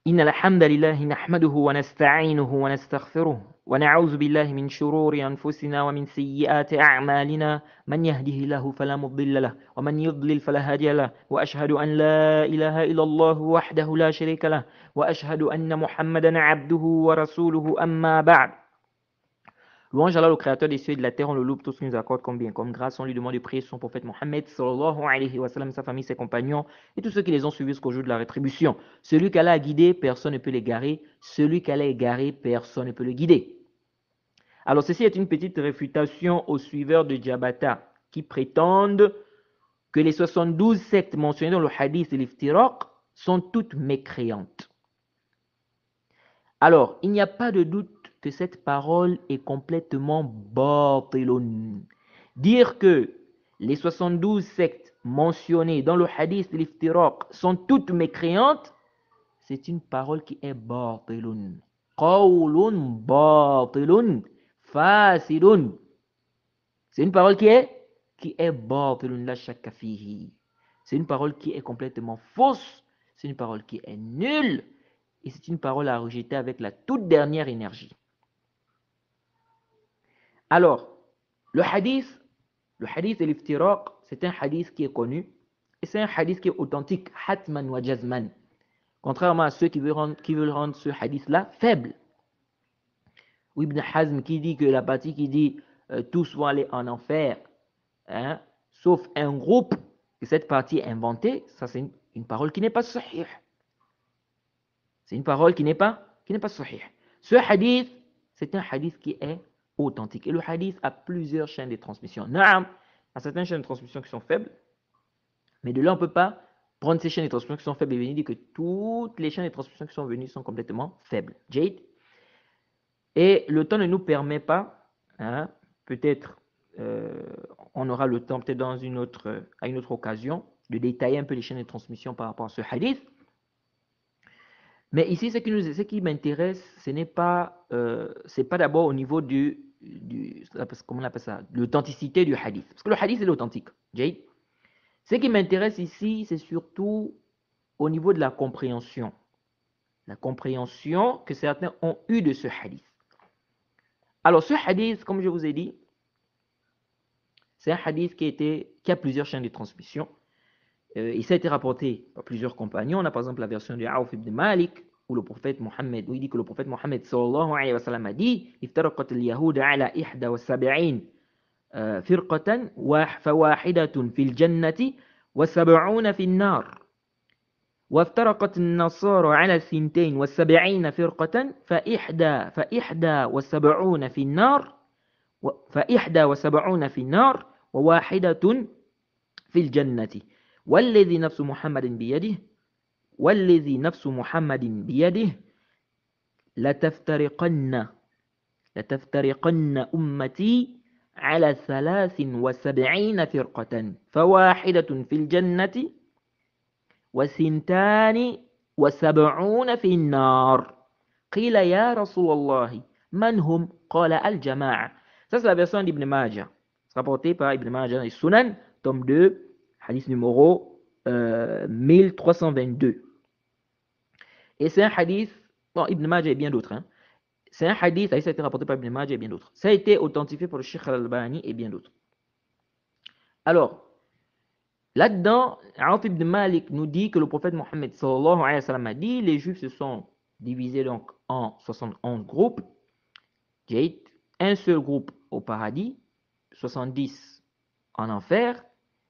إن الحمد لله نحمده ونستعينه ونستغفره ونعوذ بالله من شرور أنفسنا ومن سيئات أعمالنا من يهده الله فلا مضل له ومن يضلل فلا هادي له وأشهد أن لا إله إلا الله وحده لا شريك له وأشهد أن محمدا عبده ورسوله أما بعد. Louange à Allah, le créateur des cieux et de la terre, on le loue pour tout ce qu'il nous accorde comme bien, comme grâce. On lui demande de prier sur son prophète Mohammed, sallallahu alayhi wa sallam, sa famille, ses compagnons et tous ceux qui les ont suivis jusqu'au jour de la rétribution. Celui qu'Allah a guidé, personne ne peut l'égarer. Celui qu'Allah a égaré, personne ne peut le guider. Alors, ceci est une petite réfutation aux suiveurs de Jabata qui prétendent que les 72 sectes mentionnées dans le hadith de l'Iftiraq sont toutes mécréantes. Alors, il n'y a pas de doute que cette parole est complètement batilun. Dire que les 72 sectes mentionnées dans le hadith de l'Iftiraq sont toutes mécréantes, c'est une parole qui est batilun. Qawlun batilun fasidun. C'est une parole qui est batilun la shakka fihi. C'est une parole qui est complètement fausse. C'est une parole qui est nulle. Et c'est une parole à rejeter avec la toute dernière énergie. Alors, le hadith de l'iftiraq, c'est un hadith qui est connu et c'est un hadith qui est authentique, hatman wa jazman, contrairement à ceux qui veulent rendre ce hadith-là faible. Ou Ibn Hazm qui dit que la partie qui dit tous vont aller en enfer, hein, sauf un groupe, que cette partie est inventée, ça c'est une parole qui n'est pas sahih. C'est une parole qui n'est pas sahih. Ce hadith, c'est un hadith qui est authentique. Et le hadith a plusieurs chaînes de transmission. Naam, il y a certaines chaînes de transmission qui sont faibles, mais de là, on ne peut pas prendre ces chaînes de transmission qui sont faibles et venir dire que toutes les chaînes de transmission qui sont venues sont complètement faibles. Jade. Et le temps ne nous permet pas, hein, peut-être on aura le temps, peut-être à une autre occasion, de détailler un peu les chaînes de transmission par rapport à ce hadith. Mais ici, ce qui m'intéresse, ce n'est pas, c'est pas d'abord au niveau comment on appelle ça, l'authenticité du hadith. Parce que le hadith, c'est authentique. Jade. Ce qui m'intéresse ici, c'est surtout au niveau de la compréhension. La compréhension que certains ont eue de ce hadith. Alors, ce hadith, comme je vous ai dit, c'est un hadith qui a plusieurs chaînes de transmission. Et ça a été rapporté par plusieurs compagnons. On a par exemple la version de Aouf ibn Malik, où le prophète Mohammed, où il dit que le prophète Mohammed sallallahu alayhi wa sallam a dit Iftaraqat al-Yahuda ala 71 فرقة فواحدة في الجنة و70 في النار وافترقت النصارى على 72 فرقة فإحدى وسبعون في النار وواحدة في الجنة والذي نفس محمد بيده لتفترقن أمتي على 73 فرقة فواحدة في الجنة و72 في النار قيل يا رسول الله من هم قال الجماعة. Ça c'est la version d'Ibn Majah, rapportée par Ibn Majah et Sunan, tome 2, hadith numéro 1322. Et c'est un hadith, bon, Ibn Majah et bien d'autres, hein. C'est un hadith, ça a été rapporté par Ibn Majah et bien d'autres. Ça a été authentifié par le Sheikh Al-Albani et bien d'autres. Alors, là-dedans, Aouf ibn Malik nous dit que le prophète Mohammed sallallahu alayhi wa sallam a dit les Juifs se sont divisés donc en 71 groupes. Un seul groupe au paradis, 70 en enfer.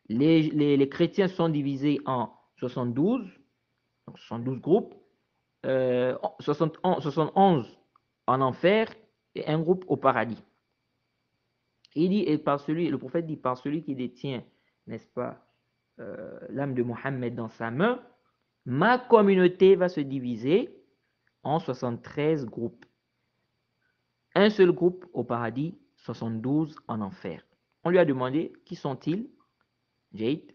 Les chrétiens sont divisés en 72, donc 72 groupes, 71 en enfer et un groupe au paradis. Il dit, le prophète dit, par celui qui détient, n'est-ce pas, l'âme de Mohammed dans sa main, ma communauté va se diviser en 73 groupes. Un seul groupe au paradis, 72 en enfer. On lui a demandé, qui sont-ils? Jade,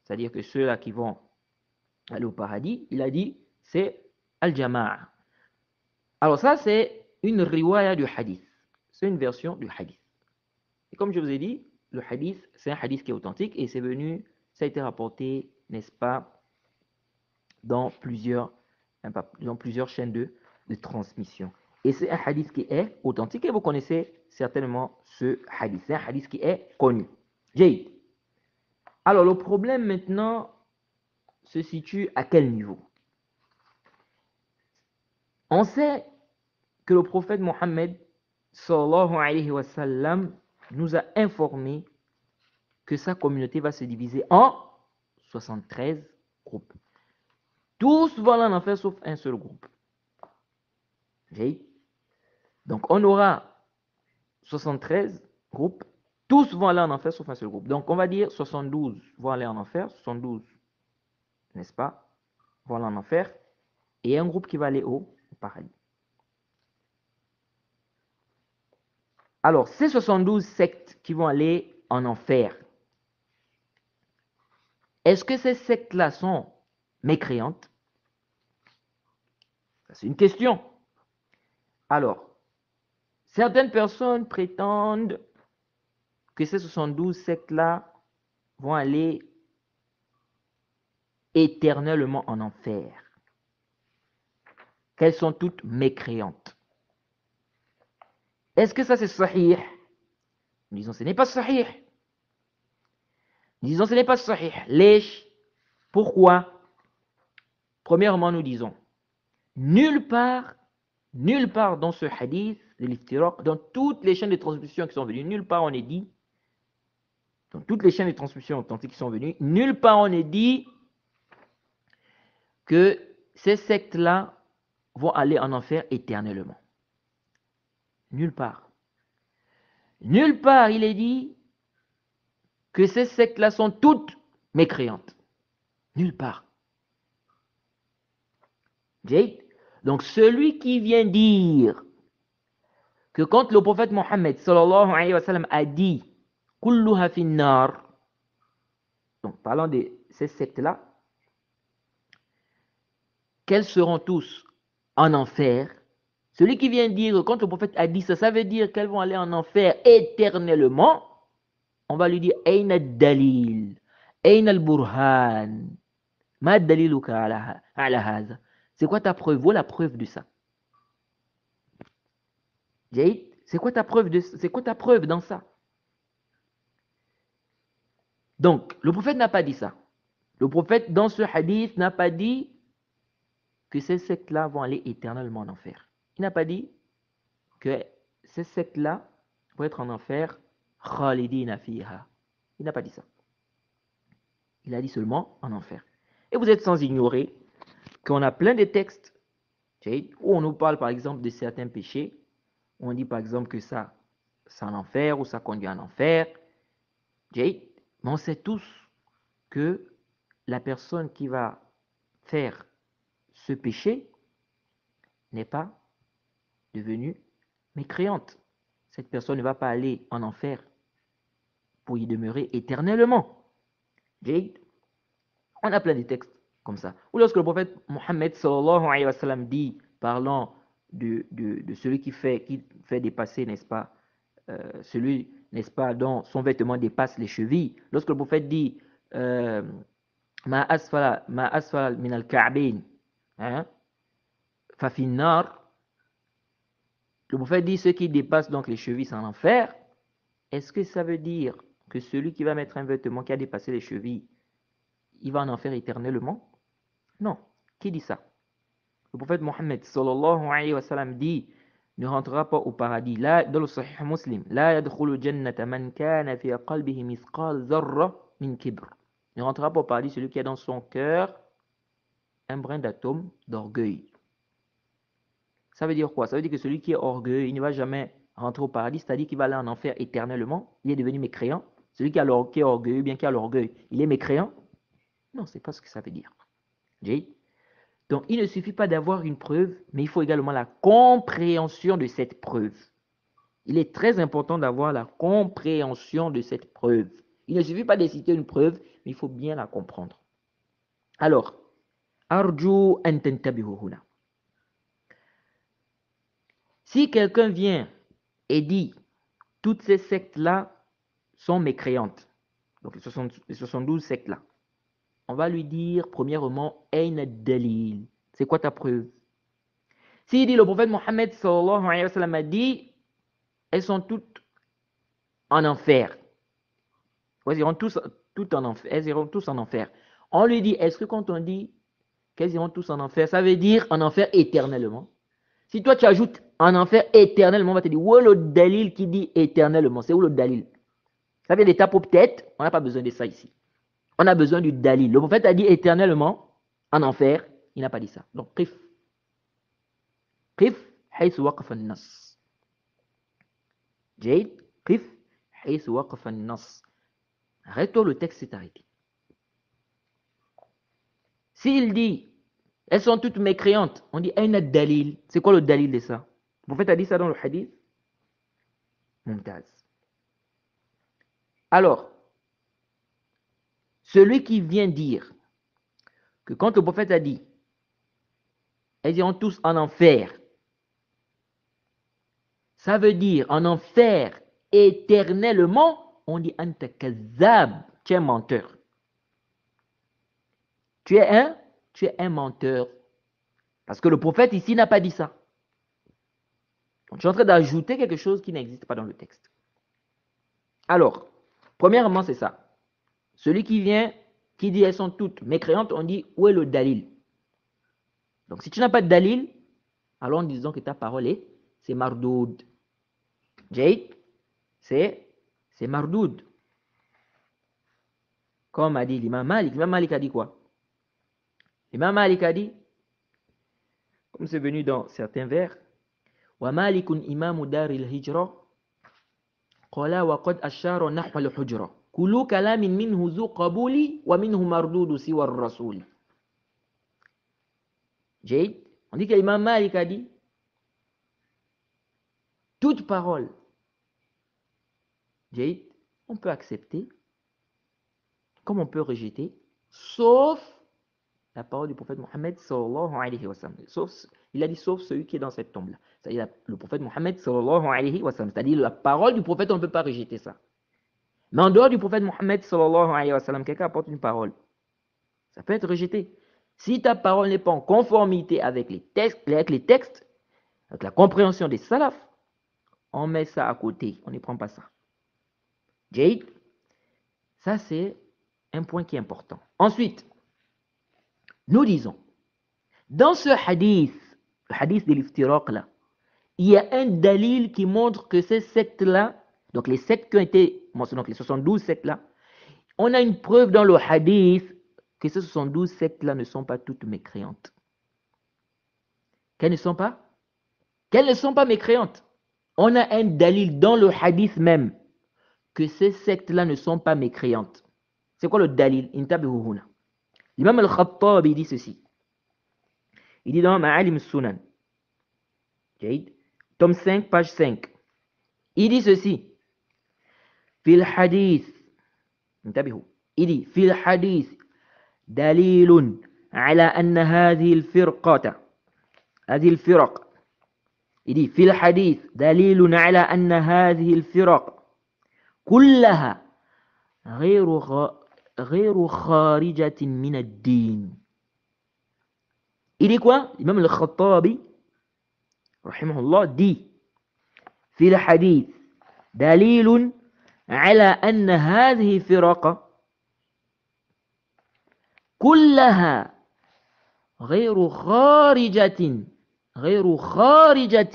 c'est-à-dire que ceux-là qui vont aller au paradis, il a dit, c'est Al-Jama'a. Alors ça, c'est une riwaya du hadith. C'est une version du hadith. Et comme je vous ai dit, le hadith, c'est un hadith qui est authentique et ça a été rapporté, n'est-ce pas, dans plusieurs Ils ont plusieurs chaînes de transmission. Et c'est un hadith qui est authentique et vous connaissez certainement ce hadith. C'est un hadith qui est connu. Jay. Alors, le problème maintenant se situe à quel niveau? On sait que le prophète Mohammed sallallahu alayhi wa sallam nous a informé que sa communauté va se diviser en 73 groupes. Tous vont en enfer sauf un seul groupe. Okay? Donc on aura 73 groupes, tous vont aller en enfer sauf un seul groupe. Donc on va dire 72 vont aller en enfer, 72, n'est-ce pas, vont aller en enfer, et un groupe qui va aller au paradis. Alors, ces 72 sectes qui vont aller en enfer, est-ce que ces sectes-là sont mécréantes? C'est une question. Alors, certaines personnes prétendent que ces 72 sectes-là vont aller éternellement en enfer. Qu'elles sont toutes mécréantes. Est-ce que ça c'est sahih? Nous disons ce n'est pas sahih. Nous disons ce n'est pas sahih. Lèche. Pourquoi? Premièrement, nous disons, nulle part dans ce hadith de l'iftiraq, dans toutes les chaînes de transmission qui sont venues, nulle part on est dit, dans toutes les chaînes de transmission authentiques qui sont venues, nulle part on est dit que ces sectes-là vont aller en enfer éternellement. Nulle part. Nulle part il est dit que ces sectes-là sont toutes mécréantes. Nulle part. Jade. Donc celui qui vient dire que quand le prophète Mohammed sallallahu alayhi wa sallam a dit kulluha finnar, donc parlant de ces sectes-là, qu'elles seront tous en enfer, celui qui vient dire que quand le prophète a dit ça, ça veut dire qu'elles vont aller en enfer éternellement, on va lui dire Aina dalil, Aina al-burhan, ma daliluka ala hadha. C'est quoi ta preuve? Voilà la preuve de ça. Jade, c'est quoi ta preuve dans ça? Donc, le prophète n'a pas dit ça. Le prophète, dans ce hadith, n'a pas dit que ces sectes-là vont aller éternellement en enfer. Il n'a pas dit que ces sectes-là vont être en enfer khalidina fiha. Il n'a pas dit ça. Il a dit seulement en enfer. Et vous êtes sans ignorer qu'on a plein de textes où on nous parle par exemple de certains péchés, où on dit par exemple que ça, c'est en enfer ou ça conduit en enfer. Mais on sait tous que la personne qui va faire ce péché n'est pas devenue mécréante. Cette personne ne va pas aller en enfer pour y demeurer éternellement. On a plein de textes comme ça. Ou lorsque le prophète Mohammed sallallahu alayhi wa sallam dit, parlant de celui qui fait dépasser, n'est-ce pas, celui, n'est-ce pas, dont son vêtement dépasse les chevilles. Lorsque le prophète dit ma asfala min al-ka'bayn, fa finnar, le prophète dit ceux qui dépassent donc les chevilles sont en enfer. Est-ce que ça veut dire que celui qui va mettre un vêtement qui a dépassé les chevilles, il va en enfer éternellement? Non. Qui dit ça? Le prophète Mohammed sallallahu alayhi wa sallam dit ne rentrera pas au paradis. Là, dans le Sahih Muslim, la yadkhulu jannata man kana fi qalbihi mithqal dharra min kibr. Ne rentrera pas au paradis celui qui a dans son cœur un brin d'atome d'orgueil. Ça veut dire quoi? Ça veut dire que celui qui est orgueilleux, il ne va jamais rentrer au paradis, c'est-à-dire qu'il va aller en enfer éternellement. Il est devenu mécréant. Celui qui est orgueilleux, bien qui a l'orgueil, il est mécréant? Non, c'est pas ce que ça veut dire. Donc, il ne suffit pas d'avoir une preuve, mais il faut également la compréhension de cette preuve. Il est très important d'avoir la compréhension de cette preuve. Il ne suffit pas de citer une preuve, mais il faut bien la comprendre. Alors, arju an tantabihu huna. Si quelqu'un vient et dit toutes ces sectes-là sont mécréantes, donc les 72 sectes-là, on va lui dire premièrement Aina dalil. C'est quoi ta preuve? S'il dit le prophète Mohammed sallallahu alayhi wa sallam a dit, elles sont toutes en enfer. Elles iront toutes en enfer. Elles iront tous en enfer. On lui dit, est-ce que quand on dit qu'elles iront tous en enfer, ça veut dire en enfer éternellement? Si toi tu ajoutes en enfer éternellement, on va te dire, où est le dalil qui dit éternellement? C'est où le dalil? Ça vient des tapes peut-être, on n'a pas besoin de ça ici. On a besoin du dalil. Le prophète a dit éternellement en enfer, il n'a pas dit ça. Donc, qif. قف حيث وقف النص. جيد. قف حيث وقف النص. Arrête-toi, le texte s'est arrêté. S'il dit, elles sont toutes mécréantes, on dit, aïna dalil. C'est quoi le dalil de ça? Le prophète a dit ça dans le hadith. Mumtaz. Alors, celui qui vient dire que quand le prophète a dit, elles iront tous en enfer, ça veut dire en enfer éternellement, on dit anta kazzab, tu es un menteur. Tu es un menteur. Parce que le prophète ici n'a pas dit ça. Donc, tu es en train d'ajouter quelque chose qui n'existe pas dans le texte. Alors, premièrement, c'est ça. Celui qui vient, qui dit elles sont toutes mécréantes, on dit où est le dalil? Donc, si tu n'as pas de dalil, alors disons que ta parole c'est mardoud. Jade, c'est mardoud. Comme a dit l'imam Malik. L'imam Malik a dit quoi? L'imam Malik a dit, comme c'est venu dans certains vers, wa malikun imamu daril hijra, qala wa qad ashara nahwa al-hujra. Kulu kalamin minhu zu qabuli wa minhu mardudu siwa ar-rasul. Jade, on dit que l'imam Malik a dit, toute parole, Jade, on peut accepter, comme on peut rejeter, sauf la parole du prophète Mohammed sallallahu alayhi wa sallam. Il a dit sauf celui qui est dans cette tombe-là. C'est-à-dire le prophète Mohammed sallallahu alayhi wa sallam. C'est-à-dire la parole du prophète, on ne peut pas rejeter ça. Mais en dehors du prophète Mohammed sallallahu alayhi wa sallam, quelqu'un apporte une parole. Ça peut être rejeté. Si ta parole n'est pas en conformité avec les textes, avec la compréhension des salafs, on met ça à côté. On ne prend pas ça. Jade, ça c'est un point qui est important. Ensuite, nous disons, dans ce hadith, le hadith de l'iftiraq là, il y a un dalil qui montre que ces sectes-là, donc les sectes qui ont été mentionnées, donc les 72 sectes-là, on a une preuve dans le hadith que ces 72 sectes-là ne sont pas toutes mécréantes. Qu'elles ne sont pas mécréantes. On a un dalil dans le hadith même que ces sectes-là ne sont pas mécréantes. C'est quoi le dalil? L'imam al-Khattabi dit ceci. Il dit dans Ma'alim al-Sunan, tome 5, page 5. Il dit ceci. Fil hadith. Il dit, fil hadith, dalilun ala anna hadhihi al-firqata. هذه الفرق. Il dit, fil hadith, dalilun ala anna hadhihi al-firaq. كلها غير خارجة من الدين. Il dit quoi? L'imam al-Khattabi rahimahullah dit في الحديث دليل على أن هذه الفرق كلها غير خارجة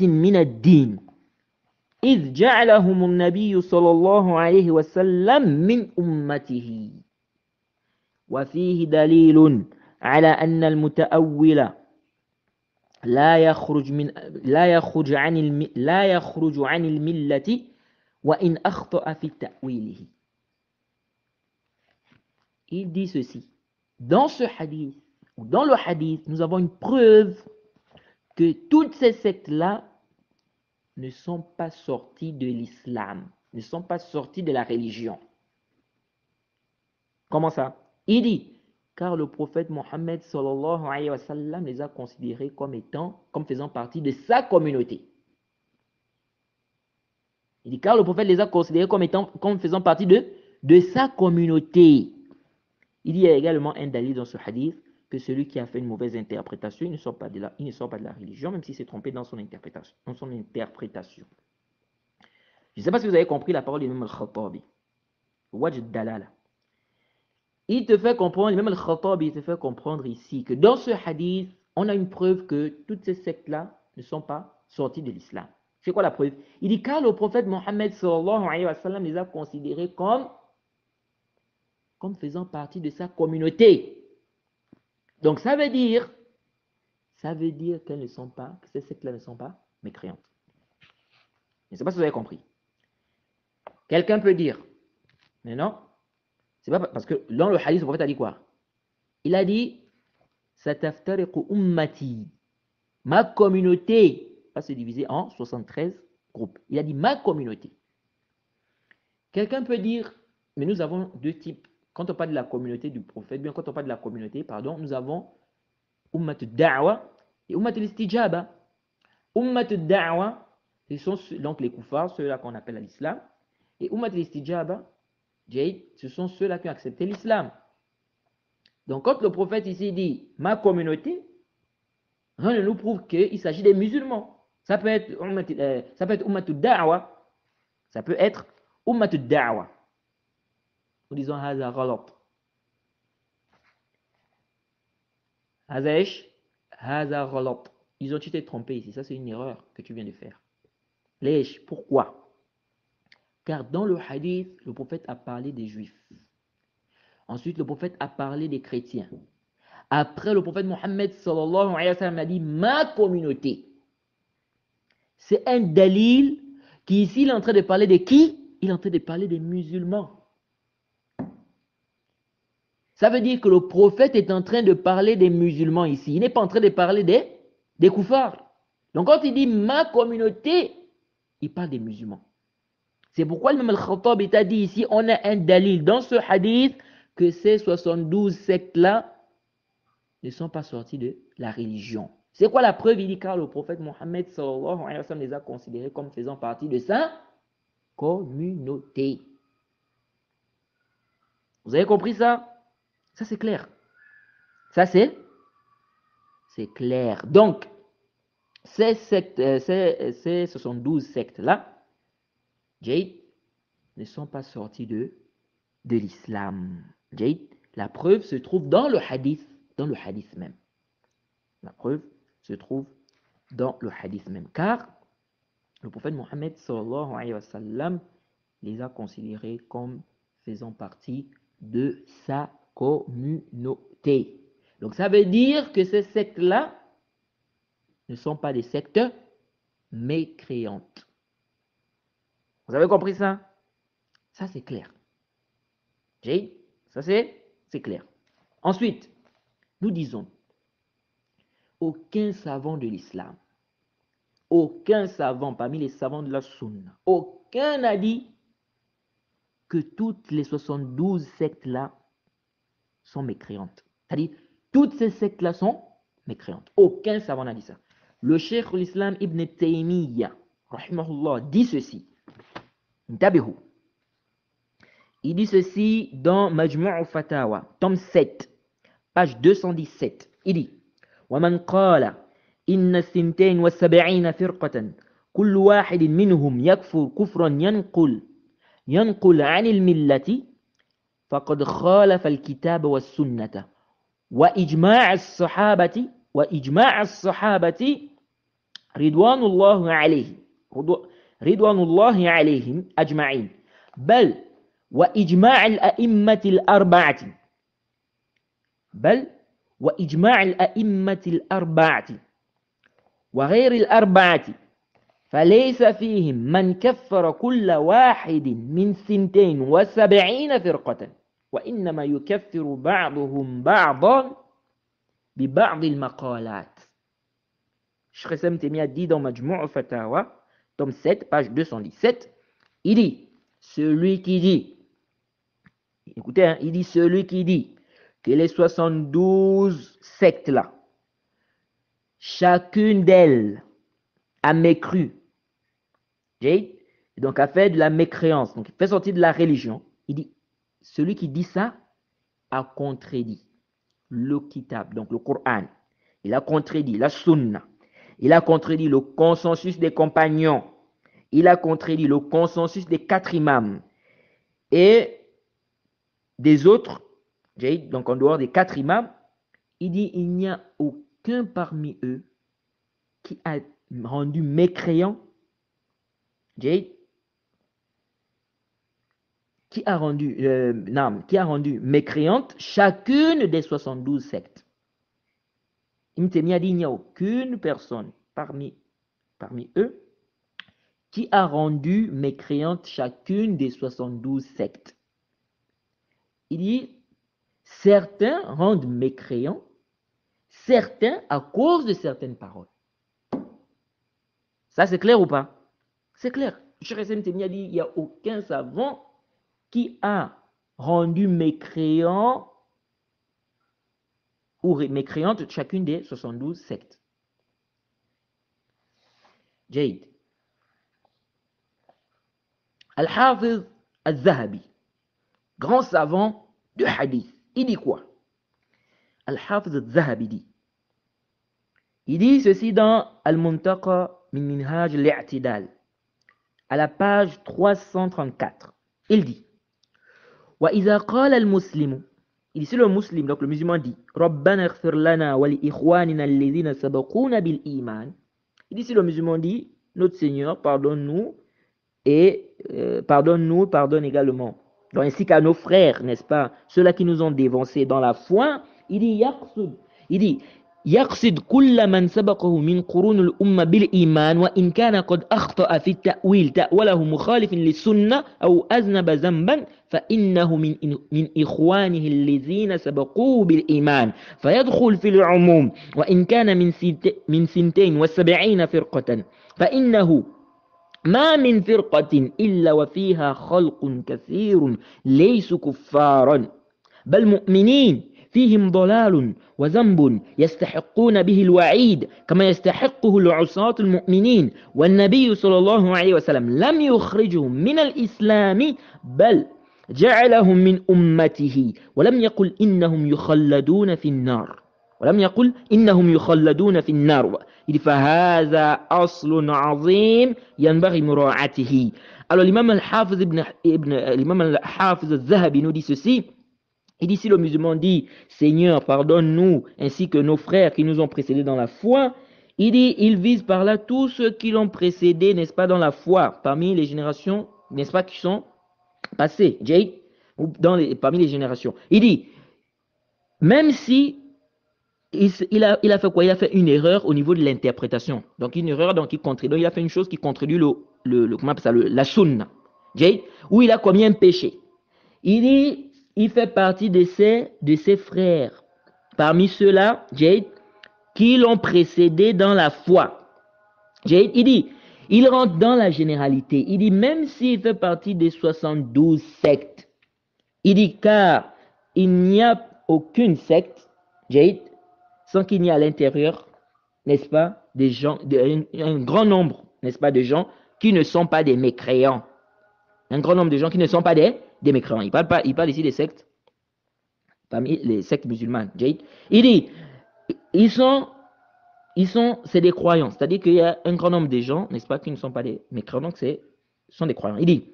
من الدين إذ جعلهم النبي صلى الله عليه وسلم من أمته وفيه دليل على أن المتأول لا يخرج عن الملة وإن أخطأ في تأويله. Il dit ceci. Dans ce hadith, ou dans le hadith, nous avons une preuve que toutes ces sectes-là ne sont pas sorties de l'islam, ne sont pas sorties de la religion. Comment ça? Il dit, car le prophète Mohammed sallallahu alayhi wa sallam les a considérés comme faisant partie de sa communauté. Il dit, car le prophète les a considérés comme faisant partie de sa communauté. Il y a également un dalil dans ce hadith que celui qui a fait une mauvaise interprétation, il ne sort pas de la religion, même s'il s'est trompé dans son interprétation. Je ne sais pas si vous avez compris la parole d'Imam al-Khattabi. Wajh dalala. Il te fait comprendre, même al-Khattabi, il te fait comprendre ici que dans ce hadith, on a une preuve que toutes ces sectes-là ne sont pas sorties de l'islam. C'est quoi la preuve? Il dit car le prophète Mohammed sallallahu alayhi wa sallam les a considérés comme faisant partie de sa communauté. Donc ça veut dire qu'elles ne sont pas, que ces sectes-là ne sont pas mécréantes. Je ne sais pas si vous avez compris. Quelqu'un peut dire, mais non, c'est pas parce que dans le hadith, le prophète a dit quoi? Il a dit, Sataftariqu ummati, ma communauté va se diviser en 73 groupes. Il a dit ma communauté. Quelqu'un peut dire, mais nous avons deux types. Quand on parle de la communauté du prophète, bien quand on parle de la communauté, pardon, nous avons Ummat al-Da'wa et Ummat al-Istijaba. Ummat al-Da'wa, ce sont donc les koufars, ceux-là qu'on appelle à l'islam. Et Ummat al-Istijaba, ce sont ceux-là qui ont accepté l'islam. Donc quand le prophète ici dit ma communauté, rien ne nous prouve qu'il s'agit des musulmans. Ça peut être Ummat al-Da'wa, ça peut être Ummat al-Da'wa. Nous disons Haza ghalat. Haza ghalat. Ils ont été trompés ici. Ça, c'est une erreur que tu viens de faire. Lèche, pourquoi? Car dans le hadith, le prophète a parlé des juifs. Ensuite, le prophète a parlé des chrétiens. Après, le prophète Mohammed sallallahu alayhi wa sallam a dit ma communauté. C'est un dalil qui ici, il est en train de parler de qui? Il est en train de parler des musulmans. Ça veut dire que le prophète est en train de parler des musulmans ici. Il n'est pas en train de parler des koufars. Donc quand il dit ma communauté, il parle des musulmans. C'est pourquoi le même Al-Khattab a dit ici, on a un dalil dans ce hadith que ces 72 sectes-là ne sont pas sortis de la religion. C'est quoi la preuve? Il dit car le prophète Mohammed sallallahu alayhi wa sallam les a considérés comme faisant partie de sa communauté. Vous avez compris ça? Ça c'est clair. Ça c'est clair. Donc, ces 72 sectes-là, Jade, ne sont pas sortis de l'islam. Jade, la preuve se trouve dans le hadith même. La preuve se trouve dans le hadith même. Car le prophète Mohammed sallallahu alayhi wa sallam les a considérés comme faisant partie de sa communauté. Donc ça veut dire que ces sectes-là ne sont pas des sectes mécréantes. Vous avez compris ça? Ça c'est clair. Jade, ça c'est clair. Ensuite, nous disons, aucun savant de l'islam, aucun savant parmi les savants de la sunna, aucun n'a dit que toutes les 72 sectes-là sont mécréantes. C'est-à-dire, toutes ces sectes-là sont mécréantes. Aucun savant n'a dit ça. Le cheikh l'islam Ibn Taymiyyah, rahimahullah, dit ceci. Intabihu. Il dit ceci dans Majmu' Fatawa, tome 7, page 217. Il dit ومن قال إن الثنتين والسبعين فرقة كل واحد منهم يكفر كفرا ينقل عن الملة فقد خالف الكتاب والسنة وإجماع الصحابة رضوان الله عليهم أجمعين بل وإجماع الأئمة الأربعة وغير الأربعة فليس فيهم من كفر كل واحد من 72 فرقة وإنما يكفر بعضهم بعضا ببعض المقالات. Cheikh Ibn Taymiyyah dit dans Majmu' Fatawa, tome 7, page 217, il dit, celui qui dit, écoutez, hein, il dit celui qui dit que les 72 sectes-là, chacune d'elles a mécru, donc a fait de la mécréance, donc fait sortir de la religion, il dit, celui qui dit ça a contredit le kitab, donc le Coran. Il a contredit la sunna. Il a contredit le consensus des compagnons. Il a contredit le consensus des 4 imams. Et des autres, donc en dehors des 4 imams, il dit il n'y a aucun parmi eux qui a rendu mécréant, qui a rendu mécréante chacune des 72 sectes. Il a dit il n'y a aucune personne parmi eux qui a rendu mécréante chacune des 72 sectes. Il dit certains rendent mécréants, certains à cause de certaines paroles. Ça, c'est clair ou pas? C'est clair. Cheikh Hassan Temia dit il n'y a aucun savant qui a rendu mécréant ou mécréante chacune des 72 sectes. Jade. Al-Hafiz al-Zahabi, grand savant de hadith, il dit quoi? Al-Hafiz al-Zahabi dit, il dit ceci dans Al-Muntaqa min Minhaj al-I'tidal, à la page 334. Il dit, wa iza qala al-muslimu, il dit si le musulman, donc le musulman dit, Rabbana ighfir lana wa li ikhwanina alladhina sabaquna bil iman. Il dit si le musulman dit, notre Seigneur, pardonne-nous et pardonne également. Donc, ainsi qu'à nos frères, n'est-ce pas, ceux-là qui nous ont dévancés dans la foi, il dit يقصد كل من سبقه من قرون الأمة بالإيمان وإن كان قد أخطأ في التأويل تأوله مخالف للسنة أو أذنب ذنبا فإنه من إخوانه الذين سبقوه بالإيمان فيدخل في العموم وإن كان من 72 فرقة فإنه ما من فرقة إلا وفيها خلق كثير ليسوا كفارا بل مؤمنين فيهم ضلال وذنب يستحقون به الوعيد كما يستحقه العصاة المؤمنين والنبي صلى الله عليه وسلم لم يخرجهم من الإسلام بل جعلهم من أمته ولم يقل إنهم يخلدون في النار فهذا أصل عظيم ينبغي مراعاته. Alors l'imam al-Hafiz al-Zahabi nous dit ceci. Il dit si le musulman dit Seigneur pardonne-nous ainsi que nos frères qui nous ont précédés dans la foi, il dit il vise par là tous ceux qui l'ont précédé, n'est-ce pas, dans la foi, parmi les générations, n'est-ce pas, qui sont passées, parmi les générations. Il dit même si il a fait quoi? Il a fait une erreur au niveau de l'interprétation. Donc une erreur, donc il a fait une chose qui contredit comment ça, la sunna. Où il a commis un péché. Il dit il fait partie de ses frères. Parmi ceux-là, qui l'ont précédé dans la foi. Il dit, il rentre dans la généralité. Il dit, même s'il fait partie des 72 sectes, il dit, car il n'y a aucune secte, sans qu'il n'y ait à l'intérieur, n'est-ce pas, des gens, un grand nombre, n'est-ce pas, de gens qui ne sont pas des mécréants. Un grand nombre de gens qui ne sont pas des mécréants. Il parle ici des sectes, parmi les sectes musulmanes. Il dit, c'est des croyants. C'est-à-dire qu'il y a un grand nombre de gens, n'est-ce pas, qui ne sont pas des mécréants, donc ce sont des croyants. Il dit,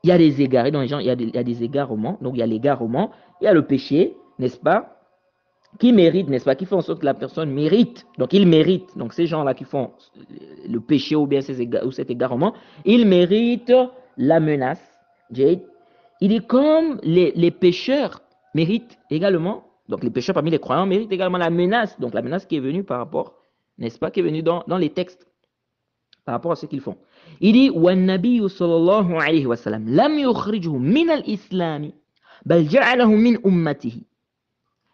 il y a des égarés dans les gens, il y a des égarements, donc il y a l'égarement, il y a le péché, n'est-ce pas, qui méritent, n'est-ce pas, qui font en sorte que la personne mérite. Donc ils méritent. Donc ces gens-là qui font le péché ou bien cet égarement, ils méritent la menace. Il dit comme les pécheurs méritent également, donc les pécheurs parmi les croyants méritent également la menace. Donc la menace qui est venue par rapport, n'est-ce pas, qui est venue dans les textes par rapport à ce qu'ils font. Il dit وَالنَّبِيُّ صلى الله عليه وسلم لم يخرجه من الإسلام بل جعله من أمته.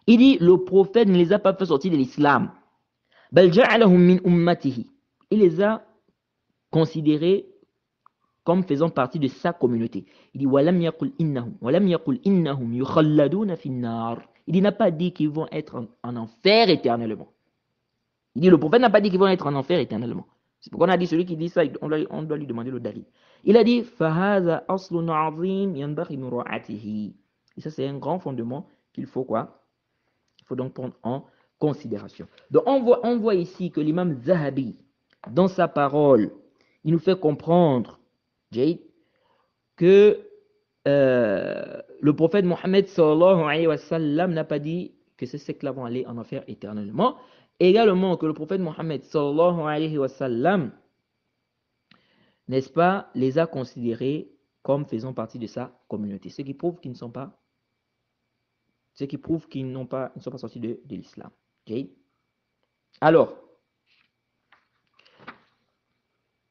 Il dit le prophète ne les a pas fait sortir de l'islam. بل جعلهم من أمته. Il les a considérés comme faisant partie de sa communauté. Il dit وَلَمْ يَقُلْ إِنَّهُمْ يُخَلَّدُونَ فِي النَّارِ. Il n'a pas dit qu'ils vont être en enfer éternellement. Il dit le prophète n'a pas dit qu'ils vont être en enfer éternellement. C'est pourquoi on a dit celui qui dit ça, on doit lui demander le dalil. Il a dit فَهَذَا أَصْلٌ عَظِيمٌ يَنْبَغِي مُرَاعَتِهِ. Et ça c'est un grand fondement qu'il faut quoi? faut donc prendre en considération. Donc on voit ici que l'imam Zahabi, dans sa parole, il nous fait comprendre, Jade, que le prophète Mohammed sallallahu alayhi wa sallam n'a pas dit que ces sectes-là vont aller en enfer éternellement. Également que le prophète Mohammed sallallahu alayhi wa sallam, n'est-ce pas, les a considérés comme faisant partie de sa communauté. Ce qui prouve qu'ils ne sont pas, ce qui prouve qu'ils ne sont pas sortis de l'islam. Okay? Alors,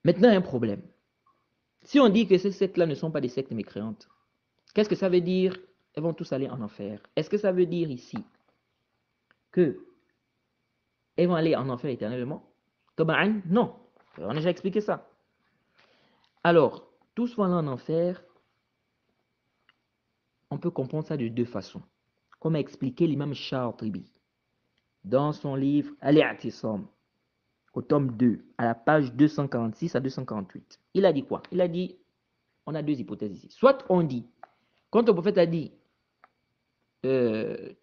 maintenant un problème. Si on dit que ces sectes-là ne sont pas des sectes mécréantes, qu'est-ce que ça veut dire? Elles vont tous aller en enfer. Est-ce que ça veut dire ici que elles vont aller en enfer éternellement? Non. On a déjà expliqué ça. Alors, tous vont aller en enfer. On peut comprendre ça de deux façons. Comme a expliqué l'imam Shatibi dans son livre Al-I'tisam, au tome 2, à la page 246 à 248. Il a dit quoi? Il a dit, on a deux hypothèses ici. Soit on dit, quand le prophète a dit,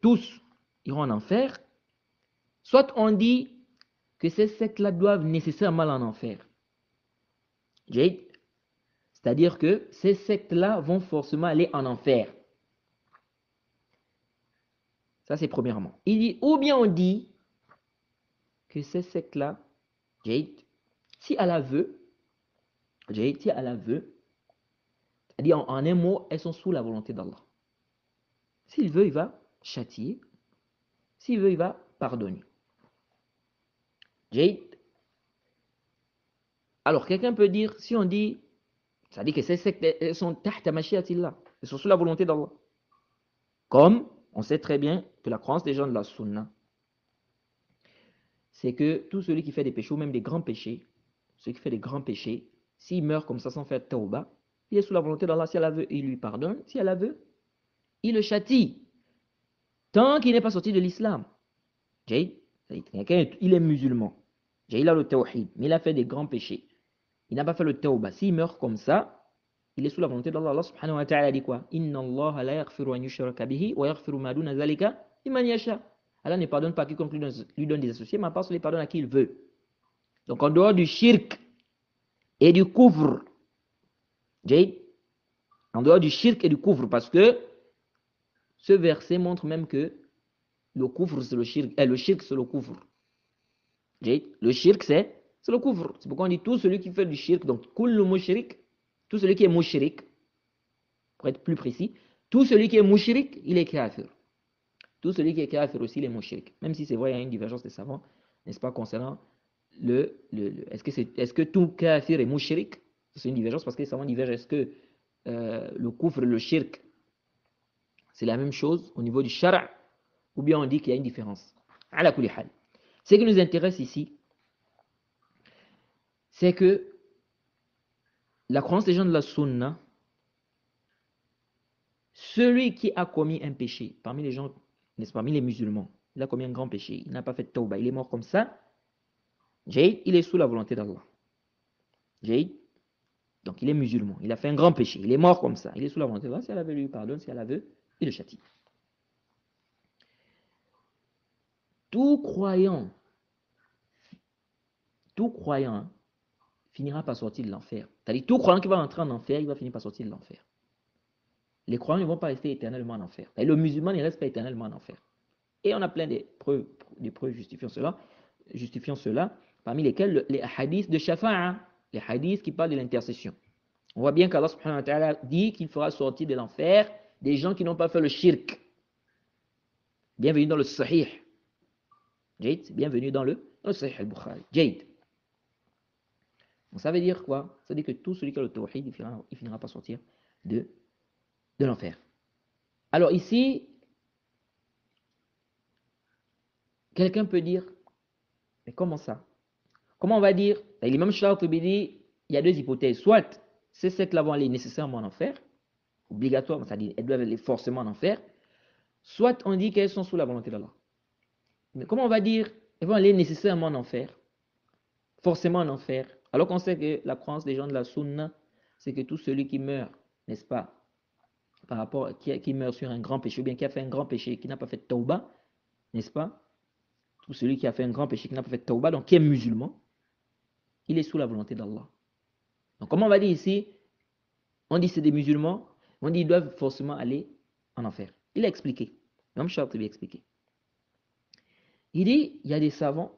tous iront en enfer, soit on dit que ces sectes-là doivent nécessairement aller en enfer. C'est-à-dire que ces sectes-là vont forcément aller en enfer. Ça, c'est premièrement. Il dit, ou bien on dit que ces sectes-là, si Allah veut, c'est-à-dire en un mot, elles sont sous la volonté d'Allah. S'il veut, il va châtier. S'il veut, il va pardonner. Alors, quelqu'un peut dire, si on dit, ça dit que ces sectes, elles sont tahta mashiatillah, elles sont sous la volonté d'Allah. Comme on sait très bien que la croyance des gens de la sunna, c'est que tout celui qui fait des péchés, ou même des grands péchés, celui qui fait des grands péchés, s'il meurt comme ça sans faire tawbah, il est sous la volonté d'Allah. Si elle veut, il lui pardonne. Si elle veut, il le châtie. Tant qu'il n'est pas sorti de l'islam. Quelqu'un, il est musulman. Il a le tawhid, mais il a fait des grands péchés. Il n'a pas fait le tawbah. S'il meurt comme ça, il est sous la volonté d'Allah. Allah subhanahu wa ta'ala dit quoi? Inna Allah la yaghfiru an yushraka bihi wa yaghfiru ma duna zalika liman yasha. Allah ne pardonne pas à quiconque lui donne des associés, mais à part cela, il pardonne à qui il veut. Donc en dehors du shirk et du kufr, en dehors du shirk et du kufr, parce que ce verset montre même que le kufr c'est le shirk, et le shirk c'est le kufr. Le shirk c'est le kufr. C'est pourquoi on dit tout celui qui fait du shirk, donc kullu mushrik, tout celui qui est mushrik, pour être plus précis, tout celui qui est mushrik, il est kafir. Tout celui qui est kafir aussi, il est mushrik. Même si c'est vrai, il y a une divergence des savants, n'est-ce pas, concernant est-ce que tout kafir est mushrik? C'est une divergence parce que les savants divergent. Est-ce que le kufr et le shirk, c'est la même chose au niveau du shara', ou bien on dit qu'il y a une différence? Ala kulli hal. Ce qui nous intéresse ici, c'est que la croyance des gens de la sunna, celui qui a commis un péché, parmi les gens, n'est-ce pas, parmi les musulmans, il a commis un grand péché, il n'a pas fait de tawbah, il est mort comme ça, il est sous la volonté d'Allah. Donc il est musulman, il a fait un grand péché, il est mort comme ça, il est sous la volonté d'Allah. Si elle veut, lui pardonne, si elle veut, il le châtie. Tout croyant finira par sortir de l'enfer. C'est-à-dire tout croyant qui va entrer en enfer, il va finir par sortir de l'enfer. Les croyants ne vont pas rester éternellement en enfer. Et le musulman ne reste pas éternellement en enfer. Et on a plein de preuves justifiant cela, parmi lesquelles les hadiths de Shafa'a, les hadiths qui parlent de l'intercession. On voit bien qu'Allah subhanahu wa ta'ala dit qu'il fera sortir de l'enfer des gens qui n'ont pas fait le shirk. Bienvenue dans le Sahih. Bienvenue dans le Sahih al-Bukhari. Donc ça veut dire quoi? Ça veut dire que tout celui qui a le tawhid, il finira par sortir de l'enfer. Alors ici, quelqu'un peut dire, mais comment ça? Comment on va dire? L'imam Shatibi dit, il y a deux hypothèses. Soit ces sectes-là vont aller nécessairement en enfer, obligatoirement, c'est-à-dire elles doivent aller forcément en enfer, soit on dit qu'elles sont sous la volonté d'Allah. Mais comment on va dire, elles vont aller nécessairement en enfer, forcément en enfer, alors qu'on sait que la croyance des gens de la sunna, c'est que tout celui qui meurt, n'est-ce pas, par rapport qui meurt sur un grand péché, ou bien qui a fait un grand péché, qui n'a pas fait de tawbah, n'est-ce pas? Tout celui qui a fait un grand péché, qui n'a pas fait tauba, donc qui est musulman, il est sous la volonté d'Allah. Donc, comment on va dire ici? On dit c'est des musulmans, on dit ils doivent forcément aller en enfer. Il a expliqué. L'homme Charles bien expliqué. Il dit, il y a des savants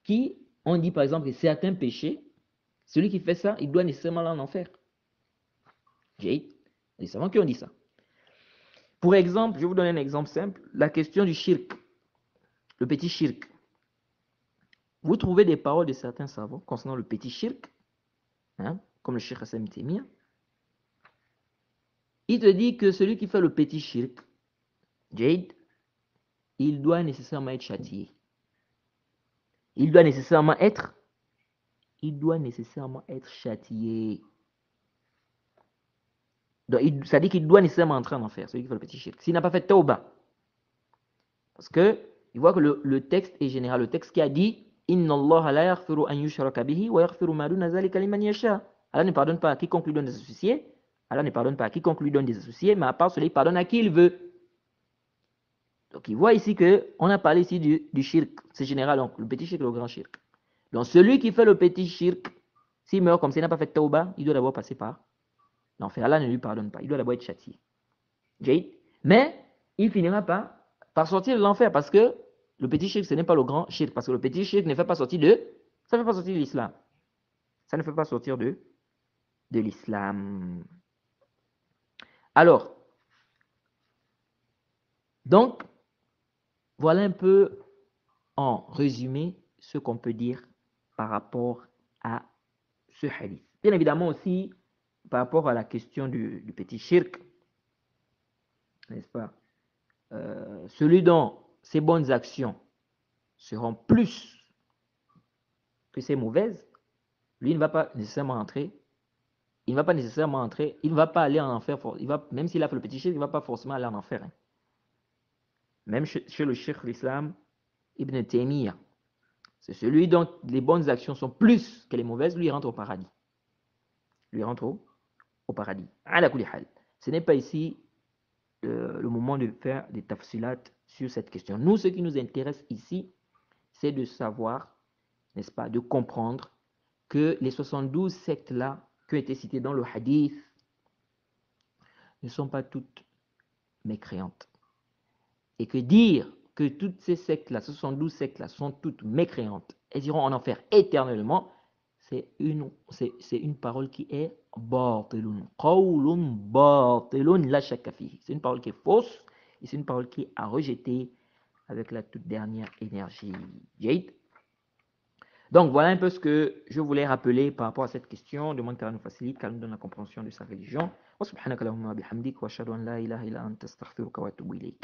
qui ont dit par exemple que certains péchés, celui qui fait ça, il doit nécessairement aller en enfer. Il y a des savants qui ont dit ça. Pour exemple, je vais vous donner un exemple simple, la question du shirk, le petit shirk. Vous trouvez des paroles de certains savants concernant le petit shirk, hein, comme le Cheikh Hassan Temir. Il te dit que celui qui fait le petit shirk, Jade, il doit nécessairement être châtié. Il doit nécessairement être châtié. Donc, ça dit qu'il doit nécessairement entrer en enfer, celui qui fait le petit shirk. S'il n'a pas fait tauba. Parce que, il voit que le texte est général. Le texte qui a dit Inna Allah la yaghfiru an yushraka bihi wa yaghfiru ma duna zalika liman yasha. Allah ne pardonne pas à quiconque lui donne des associés. Allah ne pardonne pas à quiconque lui donne des associés, mais à part celui qui pardonne à qui il veut. Donc, il voit ici qu'on a parlé ici du shirk. C'est général, donc le petit shirk et le grand shirk. Donc, celui qui fait le petit shirk, s'il meurt comme s'il n'a pas fait tauba, il doit d'abord passer par l'enfer. Allah ne lui pardonne pas. Il doit d'abord être châtié. Mais il finira par sortir de l'enfer parce que le petit shirk, ce n'est pas le grand shirk. Parce que le petit shirk ne fait pas sortir ça ne fait pas sortir de l'islam. Ça ne fait pas sortir de l'islam. Alors, donc, voilà un peu en résumé ce qu'on peut dire par rapport à ce hadith. Bien évidemment aussi, par rapport à la question du petit shirk, n'est-ce pas? Celui dont ses bonnes actions seront plus que ses mauvaises, lui ne va pas nécessairement entrer. Il ne va pas nécessairement entrer. Il ne va pas aller en enfer. Même s'il a fait le petit shirk, il ne va pas forcément aller en enfer. Hein. Même chez le Cheikh l'Islam, Ibn Taymiyyah, c'est celui dont les bonnes actions sont plus que les mauvaises, lui il rentre au paradis. Lui rentre au paradis. Ce n'est pas ici le moment de faire des tafsilat sur cette question. Nous, ce qui nous intéresse ici, c'est de savoir, n'est-ce pas, de comprendre que les 72 sectes-là qui ont été citées dans le hadith ne sont pas toutes mécréantes. Et que dire que toutes ces sectes-là, 72 sectes-là, sont toutes mécréantes, elles iront en enfer éternellement, c'est une parole qui est batilun. Qawlun batilun la shakka fihi. C'est une parole qui est fausse et c'est une parole qui est à rejeter avec la toute dernière énergie. Jade. Donc voilà un peu ce que je voulais rappeler par rapport à cette question. Demande qu'elle nous facilite, qu'elle nous donne la compréhension de sa religion. Wa subhanaka lahumma bihamdik wa ashhadu an la ilaha illa anta astaghfiruka wa atubu ilayk.